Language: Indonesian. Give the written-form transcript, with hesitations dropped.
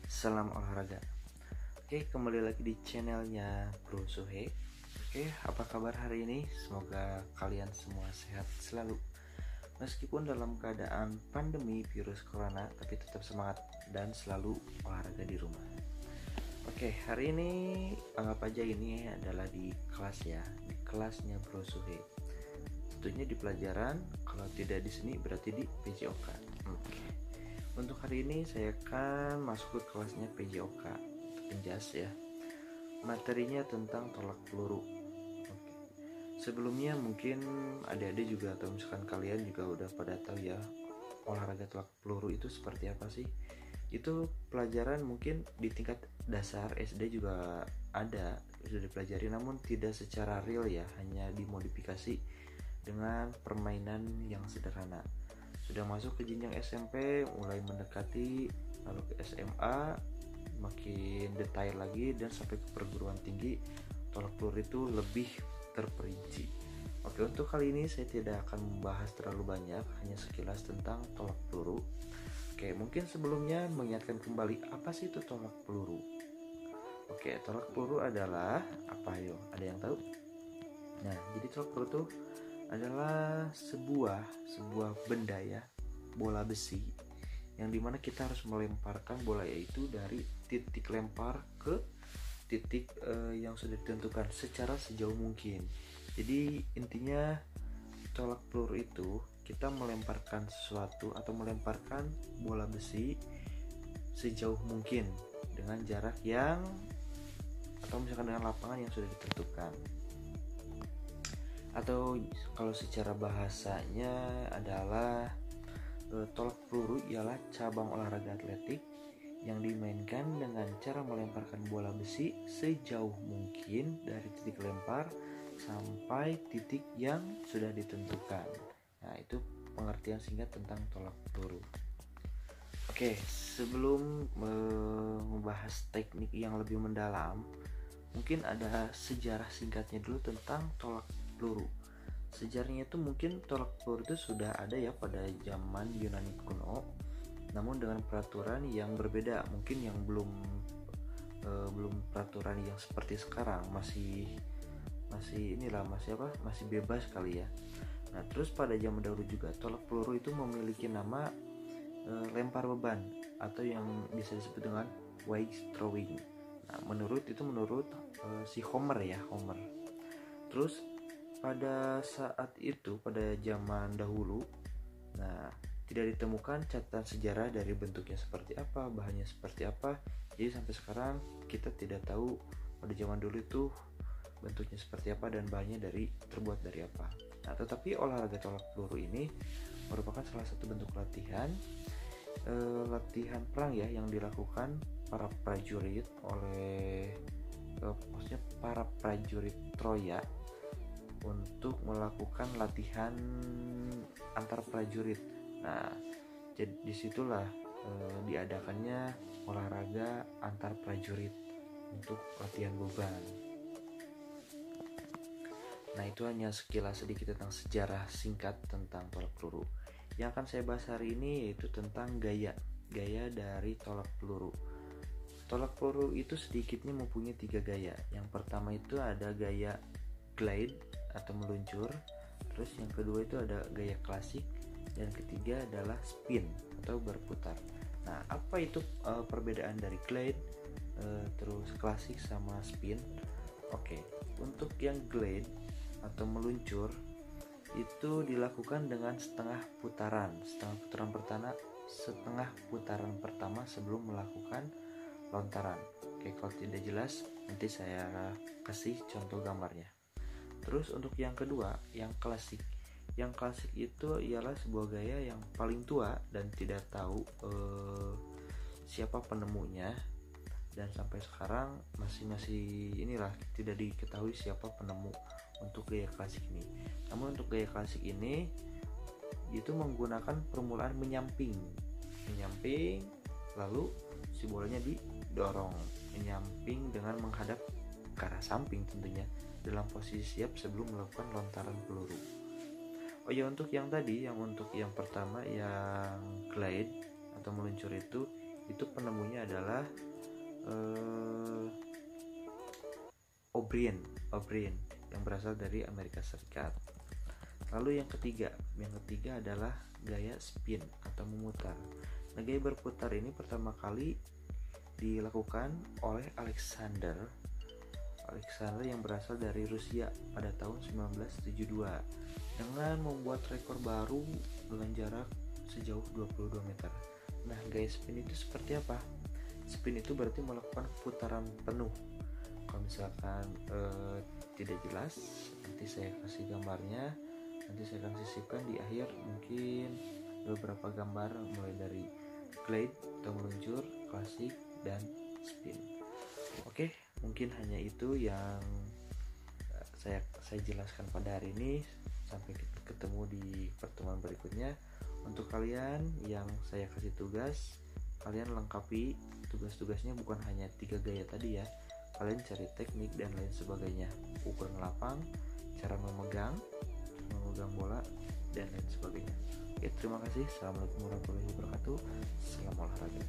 Salam olahraga. Oke, kembali lagi di channelnya Bro Suhe. Oke, apa kabar hari ini? Semoga kalian semua sehat selalu. Meskipun dalam keadaan pandemi virus corona, tapi tetap semangat dan selalu olahraga di rumah. Oke, hari ini anggap aja ini adalah di kelas ya, di kelasnya Bro Suhe. Tentunya di pelajaran, kalau tidak di sini berarti di PJOK. Oke. Untuk hari ini saya akan masuk ke kelasnya PJOK Penjas ya. Materinya tentang tolak peluru. Oke. Sebelumnya mungkin adik-adik juga atau misalkan kalian juga udah pada tahu ya, olahraga tolak peluru itu seperti apa sih? Itu pelajaran mungkin di tingkat dasar SD juga ada, sudah dipelajari, namun tidak secara real ya, hanya dimodifikasi dengan permainan yang sederhana. Sudah masuk ke jenjang SMP, mulai mendekati, lalu ke SMA, makin detail lagi, dan sampai ke perguruan tinggi, tolak peluru itu lebih terperinci. Oke, untuk kali ini saya tidak akan membahas terlalu banyak, hanya sekilas tentang tolak peluru. Oke, mungkin sebelumnya mengingatkan kembali, apa sih itu tolak peluru? Oke, tolak peluru adalah apa yo? Ada yang tahu? Nah, jadi tolak peluru itu adalah sebuah benda ya, bola besi, yang dimana kita harus melemparkan bola yaitu dari titik lempar ke titik yang sudah ditentukan secara sejauh mungkin. Jadi intinya tolak peluru itu kita melemparkan sesuatu atau melemparkan bola besi sejauh mungkin dengan jarak yang atau misalkan dengan lapangan yang sudah ditentukan. Atau kalau secara bahasanya adalah tolak peluru ialah cabang olahraga atletik yang dimainkan dengan cara melemparkan bola besi sejauh mungkin dari titik lempar sampai titik yang sudah ditentukan. Nah, itu pengertian singkat tentang tolak peluru. Oke, sebelum membahas teknik yang lebih mendalam, mungkin ada sejarah singkatnya dulu tentang tolak peluru. Sejarahnya itu mungkin tolak peluru itu sudah ada ya pada zaman Yunani kuno, namun dengan peraturan yang berbeda, mungkin yang belum peraturan yang seperti sekarang, masih bebas kali ya. Nah, terus pada zaman dahulu juga tolak peluru itu memiliki nama lempar beban atau yang bisa disebut dengan weight throwing. Nah, menurut si Homer. Terus pada saat itu, pada zaman dahulu, nah tidak ditemukan catatan sejarah dari bentuknya seperti apa, bahannya seperti apa. Jadi sampai sekarang kita tidak tahu pada zaman dulu itu bentuknya seperti apa dan bahannya terbuat dari apa. Nah, tetapi olahraga tolak peluru ini merupakan salah satu bentuk latihan perang ya, yang dilakukan para prajurit para prajurit Troya untuk melakukan latihan antar prajurit. Nah, jadi disitulah diadakannya olahraga antar prajurit untuk latihan beban. Nah, itu hanya sekilas sedikit tentang sejarah singkat tentang tolak peluru. Yang akan saya bahas hari ini yaitu tentang gaya dari tolak peluru. Tolak peluru itu sedikitnya mempunyai 3 gaya. Yang pertama itu ada gaya glide atau meluncur, terus yang kedua itu ada gaya klasik, dan ketiga adalah spin atau berputar. Nah, apa itu perbedaan dari glide, terus klasik sama spin? Oke, untuk yang glide atau meluncur itu dilakukan dengan setengah putaran pertama sebelum melakukan lontaran. Oke, kalau tidak jelas nanti saya kasih contoh gambarnya. Terus untuk yang kedua, yang klasik. Yang klasik itu ialah sebuah gaya yang paling tua dan tidak tahu siapa penemunya, dan sampai sekarang masih tidak diketahui siapa penemu untuk gaya klasik ini. Namun untuk gaya klasik ini itu menggunakan permulaan menyamping, lalu si bolanya didorong menyamping dengan menghadap ke arah samping tentunya, dalam posisi siap sebelum melakukan lontaran peluru. Oh ya, untuk yang tadi, untuk yang pertama yang glide atau meluncur itu Itu penemunya adalah O'Brien yang berasal dari Amerika Serikat. Lalu yang ketiga adalah gaya spin atau memutar. Nah, gaya berputar ini pertama kali dilakukan oleh Alexander yang berasal dari Rusia pada tahun 1972 dengan membuat rekor baru dengan jarak sejauh 22 meter. Nah, gaya spin itu seperti apa? Spin itu berarti melakukan putaran penuh. Kalau misalkan tidak jelas, nanti saya kasih gambarnya. Nanti saya akan sisipkan di akhir mungkin beberapa gambar mulai dari glide atau meluncur, klasik, dan spin. Oke, mungkin hanya itu yang saya jelaskan pada hari ini. Sampai ketemu di pertemuan berikutnya. Untuk kalian yang saya kasih tugas, kalian lengkapi tugas-tugasnya, bukan hanya 3 gaya tadi ya. Kalian cari teknik dan lain sebagainya, ukuran lapang, cara memegang bola, dan lain sebagainya. Oke, terima kasih. Assalamualaikum warahmatullahi wabarakatuh. Salam olahraga.